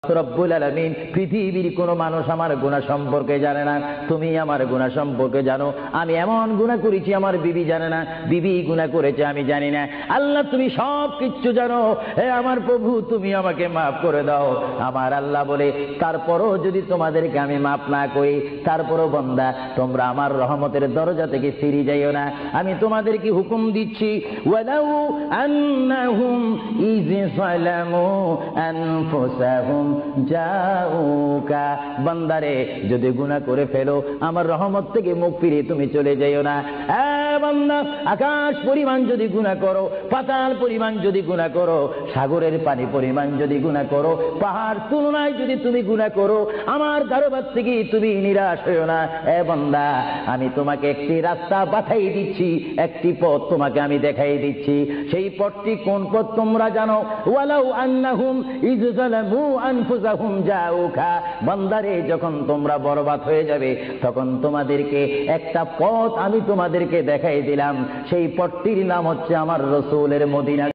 রব্বুল আলামিন পৃথিবীর কোনো মানুষ আমার গুনাহ সম্পর্কে জানে না, তুমি আমার গুনাহ সম্পর্কে জানো। আমি এমন গুনাহ করেছি আমার বিবি জানে না, বিবি গুনাহ করেছে আমি জানি না। আল্লাহ তুমি সব কিছু জানো, হে আমার প্রভু তুমি আমাকে মাফ করে দাও। আমার আল্লাহ বলে তারপরও যদি তোমাদেরকে আমি মাফ না করি, তারপরও বান্দা তোমরা আমার রহমতের দরজা থেকে ফিরে যাইও না। আমি তোমাদেরকে হুকুম দিচ্ছি, ওয়ালাউ আন্নাহুম ইয যালামু আনফুসাহুম জাউকা, বান্দারে যদি গুনাহ করে ফেলো আমার রহমত থেকে মুখ ফিরিয়ে তুমি চলে যাইও না। বান্দা আকাশ পরিমাণ যদি গুনাহ করো, পাতাল পরিমাণ যদি গুনাহ করো, সাগরের পানি পরিমাণ যদি গুনাহ করো, পাহাড় তুলনায় যদি তুমি গুনাহ করো, আমার দরবার থেকে তুমি নিরাশ হইও না। বান্দা আমি তোমাকে একটি রাস্তা বাতাই দিচ্ছি, একটি পথ তোমাকে আমি দেখাই দিচ্ছি। সেই পথটি কোন পথ তোমরা জানো? ওয়ালাউ আন্নাহুম ইয যালামু আনফুসাহুম জাউকা, বান্দারে যখন তোমরা বরবাদ হয়ে যাবে তখন তোমাদেরকে একটা পথ আমি তোমাদেরকে দেখাই দিলাম, সেই পথটির নাম হচ্ছে আমার রাসূলের মদিনা।